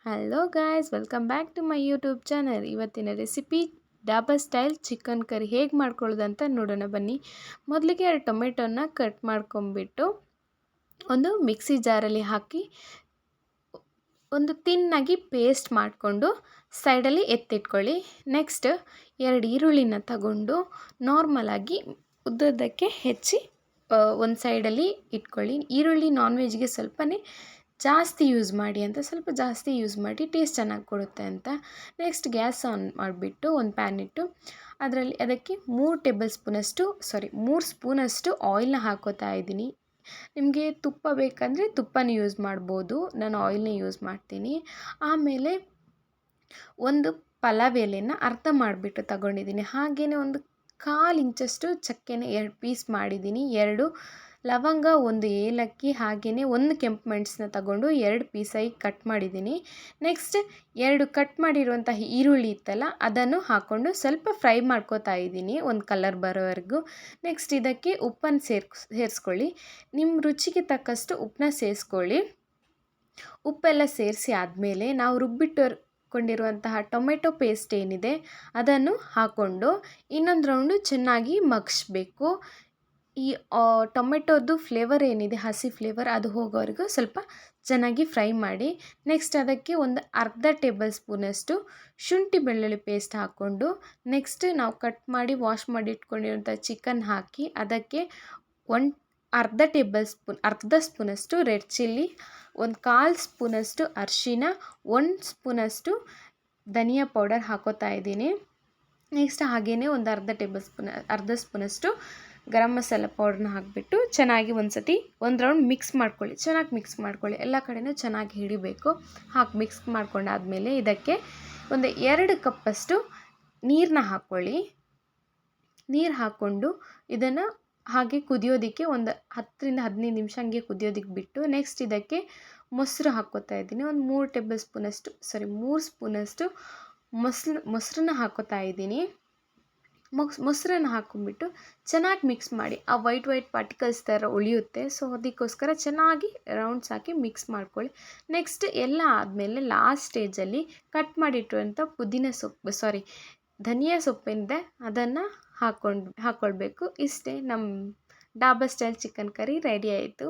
Hello guys, welcome back to my YouTube channel. ಇವತ್ತಿನ recipe dhaba style chicken curry ಹೇಗೆ ಮಾಡ್ಕೊಳ್ಳೋದಂತ ನೋಡೋಣ ಬನ್ನಿ. ಮೊದಲಿಗೆ 2 ಟೊಮೆಟೊನ ಕಟ್ ಮಾಡ್ಕೊಂಬಿಟ್ಟು ಒಂದು ಮಿಕ್ಸಿ ಜಾರಲ್ಲಿ ಹಾಕಿ ಒಂದು ತಿನ್ನಾಗಿ ಪೇಸ್ಟ್ ಮಾಡಿಕೊಂಡು ಸೈಡಲ್ಲಿ ಎತ್ತಿಟ್ಕೊಳ್ಳಿ. ನೆಕ್ಸ್ಟ್ 2 ಈರುಳ್ಳಿನ ತಗೊಂಡು ನಾರ್ಮಲಾಗಿ ಉದ್ದದ್ದಕ್ಕೆ ಹೆಚ್ಚಿ ಒಂದು ಸೈಡಲ್ಲಿ ಇಟ್ಕೊಳ್ಳಿ. ಈರುಳ್ಳಿ ನಾನ್ ವೆಜ್ಗೆ ಸ್ವಲ್ಪನೇ ಜಾಸ್ತಿ ಯೂಸ್ ಮಾಡಿ ಅಂತ, ಸ್ವಲ್ಪ ಜಾಸ್ತಿ ಯೂಸ್ ಮಾಡಿ ಟೇಸ್ಟ್ ಚೆನ್ನಾಗಿ ಕೊಡುತ್ತೆ ಅಂತ. ನೆಕ್ಸ್ಟ್ ಗ್ಯಾಸ್ ಆನ್ ಮಾಡಿಬಿಟ್ಟು ಒಂದು ಪ್ಯಾನ್ ಇಟ್ಟು ಅದಕ್ಕೆ 3 ಸ್ಪೂನಷ್ಟು ಆಯಿಲ್ನ ಹಾಕೋತಾ ಇದ್ದೀನಿ. ನಿಮಗೆ ತುಪ್ಪ ಬೇಕಂದರೆ ತುಪ್ಪನ ಯೂಸ್ ಮಾಡ್ಬೋದು, ನಾನು ಆಯಿಲ್ನೇ ಯೂಸ್ ಮಾಡ್ತೀನಿ. ಆಮೇಲೆ ಒಂದು ಪಲಾವ್ ಎಲೆನ ಅರ್ಧ ಮಾಡಿಬಿಟ್ಟು ತಗೊಂಡಿದ್ದೀನಿ. ಹಾಗೆಯೇ ಒಂದು 1/4 ಇಂಚಷ್ಟು ಚಕ್ಕೆನ 2 ಪೀಸ್ ಮಾಡಿದ್ದೀನಿ. 2 ಲವಂಗ, 1 ಏಲಕ್ಕಿ, ಹಾಗೆಯೇ 1 ಕೆಂಪು ಮೆಣಸನ್ನ ತಗೊಂಡು 2 ಪೀಸಾಗಿ ಕಟ್ ಮಾಡಿದ್ದೀನಿ. ನೆಕ್ಸ್ಟ್ 2 ಕಟ್ ಮಾಡಿರುವಂತಹ ಈರುಳ್ಳಿ ಇತ್ತಲ್ಲ, ಅದನ್ನು ಹಾಕ್ಕೊಂಡು ಸ್ವಲ್ಪ ಫ್ರೈ ಮಾಡ್ಕೋತಾ ಇದ್ದೀನಿ ಒಂದು ಕಲರ್ ಬರೋವರೆಗೂ. ನೆಕ್ಸ್ಟ್ ಇದಕ್ಕೆ ಉಪ್ಪನ್ನು ಸೇರಿಸ್ಕೊಳ್ಳಿ. ನಿಮ್ಮ ರುಚಿಗೆ ತಕ್ಕಷ್ಟು ಉಪ್ಪನ್ನ ಸೇರಿಸ್ಕೊಳ್ಳಿ. ಉಪ್ಪೆಲ್ಲ ಸೇರಿಸಿ ಆದಮೇಲೆ ನಾವು ರುಬ್ಬಿಟ್ಟುಕೊಂಡಿರುವಂತಹ ಟೊಮೆಟೊ ಪೇಸ್ಟ್ ಏನಿದೆ ಅದನ್ನು ಹಾಕ್ಕೊಂಡು ಇನ್ನೊಂದು ರೌಂಡು ಚೆನ್ನಾಗಿ ಮಗ್ಸ್ಬೇಕು. ಈ ಟೊಮೆಟೊದು ಫ್ಲೇವರ್ ಏನಿದೆ, ಹಸಿ ಫ್ಲೇವರ್, ಅದು ಹೋಗೋವರೆಗೂ ಸ್ವಲ್ಪ ಚೆನ್ನಾಗಿ ಫ್ರೈ ಮಾಡಿ. ನೆಕ್ಸ್ಟ್ ಅದಕ್ಕೆ ಒಂದು ಅರ್ಧ ಟೇಬಲ್ ಸ್ಪೂನಷ್ಟು ಶುಂಠಿ ಬೆಳ್ಳುಳ್ಳಿ ಪೇಸ್ಟ್ ಹಾಕ್ಕೊಂಡು ನೆಕ್ಸ್ಟ್ ನಾವು ಕಟ್ ಮಾಡಿ ವಾಶ್ ಮಾಡಿ ಇಟ್ಕೊಂಡಿರೋಂಥ ಚಿಕನ್ ಹಾಕಿ ಅದಕ್ಕೆ ಅರ್ಧ ಸ್ಪೂನಷ್ಟು ರೆಡ್ ಚಿಲ್ಲಿ, 1/4 ಸ್ಪೂನಷ್ಟು ಅರಿಶಿನ, 1 ಸ್ಪೂನಷ್ಟು ಧನಿಯಾ ಪೌಡರ್ ಹಾಕೋತಾ ಇದ್ದೀನಿ. ನೆಕ್ಸ್ಟ್ ಹಾಗೆಯೇ ಒಂದು ಅರ್ಧ ಸ್ಪೂನಷ್ಟು ಗರಂ ಮಸಾಲ ಪೌಡ್ರನ್ನ ಹಾಕಿಬಿಟ್ಟು ಚೆನ್ನಾಗಿ ಒಂದು ರೌಂಡ್ ಚೆನ್ನಾಗಿ ಮಿಕ್ಸ್ ಮಾಡ್ಕೊಳ್ಳಿ. ಎಲ್ಲ ಕಡೆಯೂ ಚೆನ್ನಾಗಿ ಹಿಡಿಬೇಕು. ಮಿಕ್ಸ್ ಮಾಡ್ಕೊಂಡಾದಮೇಲೆ ಇದಕ್ಕೆ ಒಂದು 2 ಕಪ್ಪಷ್ಟು ನೀರನ್ನ ಹಾಕ್ಕೊಳ್ಳಿ. ನೀರು ಹಾಕ್ಕೊಂಡು ಇದನ್ನು ಹಾಗೆ ಕುದಿಯೋದಕ್ಕೆ ಒಂದು 10ರಿಂದ 15 ನಿಮಿಷ ಹಂಗೆ ಕುದಿಯೋದಕ್ಕೆ ಬಿಟ್ಟು ನೆಕ್ಸ್ಟ್ ಇದಕ್ಕೆ ಮೊಸರು ಹಾಕ್ಕೋತಾ ಇದ್ದೀನಿ. ಒಂದು 3 ಸ್ಪೂನಷ್ಟು ಮೊಸರನ್ನ ಹಾಕ್ಕೋತಾ ಇದ್ದೀನಿ. ಮೊಸರನ್ನು ಹಾಕ್ಕೊಂಬಿಟ್ಟು ಚೆನ್ನಾಗಿ ಮಿಕ್ಸ್ ಮಾಡಿ. ಆ ವೈಟ್ ಪಾರ್ಟಿಕಲ್ಸ್ ಥರ ಉಳಿಯುತ್ತೆ, ಸೊ ಅದಕ್ಕೋಸ್ಕರ ಚೆನ್ನಾಗಿ ರೌಂಡ್ಸ್ ಹಾಕಿ ಮಿಕ್ಸ್ ಮಾಡ್ಕೊಳ್ಳಿ. ನೆಕ್ಸ್ಟ್ ಎಲ್ಲ ಆದಮೇಲೆ ಲಾಸ್ಟ್ ಸ್ಟೇಜಲ್ಲಿ ಕಟ್ ಮಾಡಿಟ್ಟಿರುವಂಥ ಧನಿಯಾ ಸೊಪ್ಪೇನಿದೆ ಅದನ್ನು ಹಾಕ್ಕೊಳ್ಬೇಕು. ಇಷ್ಟೇ, ನಮ್ಮ ಡಾಬಾ ಸ್ಟೈಲ್ ಚಿಕನ್ ಕರಿ ರೆಡಿ ಆಯಿತು.